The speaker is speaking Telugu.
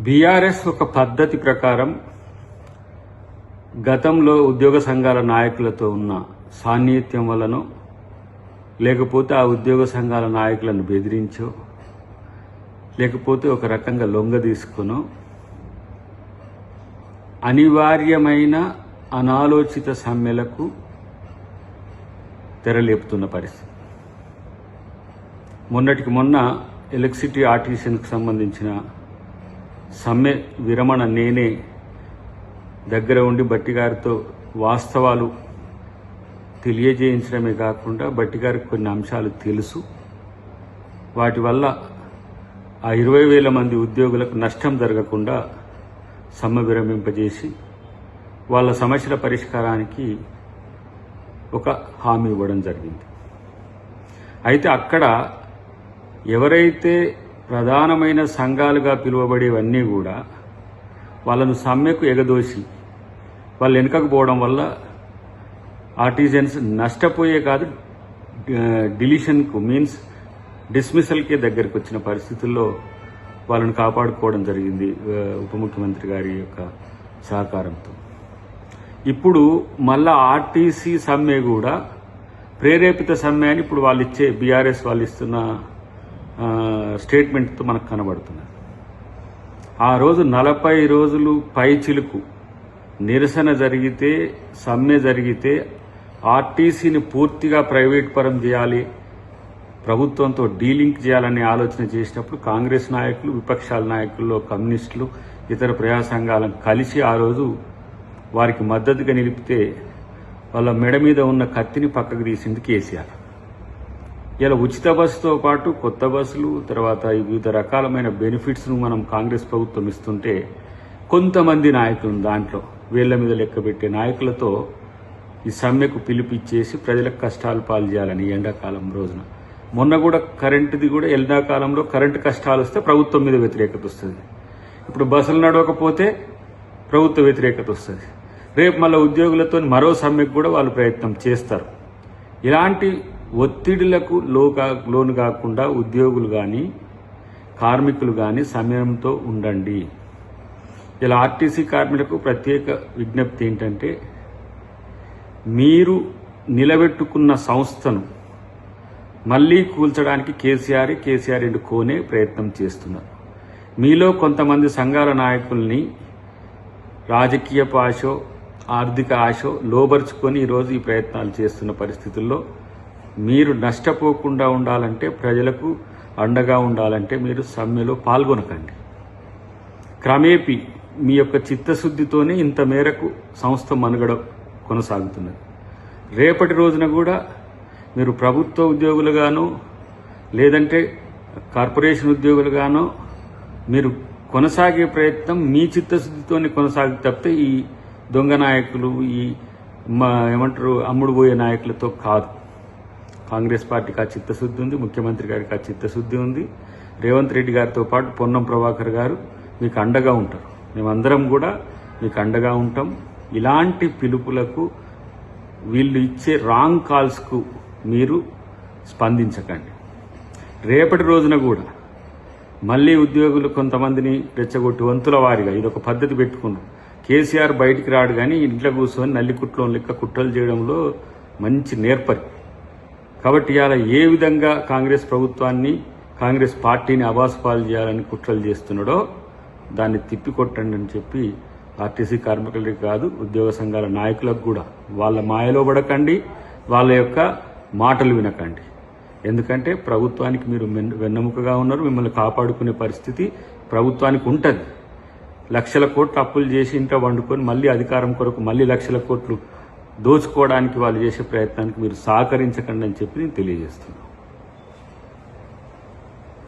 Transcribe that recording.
బీఆర్ఎస్ ఒక పద్ధతి ప్రకారం గతంలో ఉద్యోగ సంఘాల నాయకులతో ఉన్న సాన్నిహిత్యం వలనో లేకపోతే ఆ ఉద్యోగ సంఘాల నాయకులను బెదిరించో లేకపోతే ఒక రకంగా లొంగ తీసుకునో అనివార్యమైన అనాలోచిత సమ్మెలకు తెరలేపుతున్న పరిస్థితి. మొన్నటికి మొన్న ఎలక్ట్రిసిటీ ఆర్టిషన్కు సంబంధించిన సమ్మె విరమణ నేనే దగ్గర ఉండి బట్టి గారితో వాస్తవాలు తెలియజేయించడమే కాకుండా బట్టి గారికి కొన్ని అంశాలు తెలుసు. వాటి వల్ల ఆ 20,000 మంది ఉద్యోగులకు నష్టం జరగకుండా సమ్మె విరమింపజేసి వాళ్ళ సమస్యల పరిష్కారానికి ఒక హామీ ఇవ్వడం జరిగింది. అయితే అక్కడ ఎవరైతే ప్రధానమైన సంఘాలుగా పిలువబడేవన్నీ కూడా వాళ్ళను సమ్మెకు ఎగదోసి వాళ్ళు వెనుకకు పోవడం వల్ల ఆర్టిజన్స్ నష్టపోయే కాదు డిలీషన్కు మీన్స్ డిస్మిసల్కే దగ్గరికి వచ్చిన పరిస్థితుల్లో వాళ్ళని కాపాడుకోవడం జరిగింది ఉప ముఖ్యమంత్రి గారి యొక్క సహకారంతో. ఇప్పుడు మళ్ళా ఆర్టీసీ సమ్మె కూడా ప్రేరేపిత సమ్మె అని ఇప్పుడు వాళ్ళు ఇచ్చే బీఆర్ఎస్ వాళ్ళు ఇస్తున్న స్టేట్మెంట్తో మనకు కనబడుతున్నది. ఆ రోజు 40 రోజులు పైచిలుకు నిరసన జరిగితే సమ్మె జరిగితే ఆర్టీసీని పూర్తిగా ప్రైవేట్ పరం చేయాలి, ప్రభుత్వంతో డీలింక్ చేయాలనే ఆలోచన చేసినప్పుడు కాంగ్రెస్ నాయకులు, విపక్షాల నాయకుల్లో కమ్యూనిస్టులు, ఇతర ప్రజా సంఘాలను కలిసి ఆ రోజు వారికి మద్దతుగా నిలిపితే వాళ్ళ మెడ మీద ఉన్న కత్తిని పక్కకు తీసింది కేసీఆర్. ఇలా ఉచిత బస్సుతో పాటు కొత్త బస్సులు, తర్వాత వివిధ రకాలమైన బెనిఫిట్స్ను మనం కాంగ్రెస్ ప్రభుత్వం ఇస్తుంటే కొంతమంది నాయకులు దాంట్లో వేళ్ల మీద లెక్కబెట్టే నాయకులతో ఈ సమ్మెకు పిలిపిచ్చేసి ప్రజలకు కష్టాలు పాలు చేయాలని ఎండాకాలం రోజున. మొన్న కూడా కరెంటుది కూడా ఎండాకాలంలో కరెంటు కష్టాలు వస్తే ప్రభుత్వం మీద వ్యతిరేకత వస్తుంది. ఇప్పుడు బస్సులు నడవకపోతే ప్రభుత్వ వ్యతిరేకత వస్తుంది. రేపు మళ్ళీ ఉద్యోగులతో మరో సమ్మెకు కూడా వాళ్ళు ప్రయత్నం చేస్తారు. ఇలాంటి ఒత్తిడిలకు లోను కాకుండా ఉద్యోగులు కానీ కార్మికులు కానీ సమయంతో ఉండండి. ఇలా ఆర్టీసీ కార్మికులకు ప్రత్యేక విజ్ఞప్తి ఏంటంటే, మీరు నిలబెట్టుకున్న సంస్థను మళ్లీ కూల్చడానికి కేసీఆర్ అండ్ కోనే ప్రయత్నం చేస్తున్నారు. మీలో కొంతమంది సంఘాల నాయకుల్ని రాజకీయ ఆశో ఆర్థిక ఆశో లోబర్చుకొని ఈరోజు ఈ ప్రయత్నాలు చేస్తున్న పరిస్థితుల్లో మీరు నష్టపోకుండా ఉండాలంటే, ప్రజలకు అండగా ఉండాలంటే మీరు సమ్మెలో పాల్గొనకండి. క్రమేపీ మీ యొక్క చిత్తశుద్ధితోనే ఇంత మేరకు సంస్థ మనుగడ కొనసాగుతున్నది. రేపటి రోజున కూడా మీరు ప్రభుత్వ ఉద్యోగులుగానో లేదంటే కార్పొరేషన్ ఉద్యోగులుగానో మీరు కొనసాగే ప్రయత్నం మీ చిత్తశుద్ధితోనే కొనసాగి తప్పితే ఈ దొంగ నాయకులు, ఈ ఏమంటారు అమ్ముడు పోయే నాయకులతో కాదు. కాంగ్రెస్ పార్టీకి ఆ చిత్తశుద్ధి ఉంది, ముఖ్యమంత్రి గారికి ఆ చిత్తశుద్ధి ఉంది. రేవంత్ రెడ్డి గారితో పాటు పొన్నం ప్రభాకర్ గారు మీకు అండగా ఉంటారు. మేమందరం కూడా మీకు అండగా ఉంటాం. ఇలాంటి పిలుపులకు, వీళ్ళు ఇచ్చే రాంగ్ కాల్స్కు మీరు స్పందించకండి. రేపటి రోజున కూడా మళ్లీ ఉద్యోగులు కొంతమందిని రెచ్చగొట్టి వంతుల వారిగా ఇదొక పద్ధతి పెట్టుకున్నారు. కేసీఆర్ బయటికి రాడు కానీ ఇంట్లో కూర్చొని నల్లికుట్లో లెక్క కుట్రలు చేయడంలో మంచి నేర్పరి. కాబట్టి ఇవాళ ఏ విధంగా కాంగ్రెస్ ప్రభుత్వాన్ని, కాంగ్రెస్ పార్టీని అబాసుపాలు చేయాలని కుట్రలు చేస్తున్నాడో దాన్ని తిప్పికొట్టండి అని చెప్పి ఆర్టీసీ కార్మికులకి కాదు, ఉద్యోగ సంఘాల నాయకులకు కూడా వాళ్ళ మాయలో పడకండి, వాళ్ళ యొక్క మాటలు వినకండి. ఎందుకంటే ప్రభుత్వానికి మీరు వెన్నెముకగా ఉన్నారు. మిమ్మల్ని కాపాడుకునే పరిస్థితి ప్రభుత్వానికి ఉంటుంది. లక్షల కోట్లు అప్పులు చేసి ఇంట్లో వండుకొని మళ్ళీ అధికారం కొరకు మళ్ళీ లక్షల కోట్లు దోచుకోవడానికి వాళ్ళు చేసే ప్రయత్నానికి మీరు సహకరించకండి అని చెప్పి నేను తెలియజేస్తున్నాను.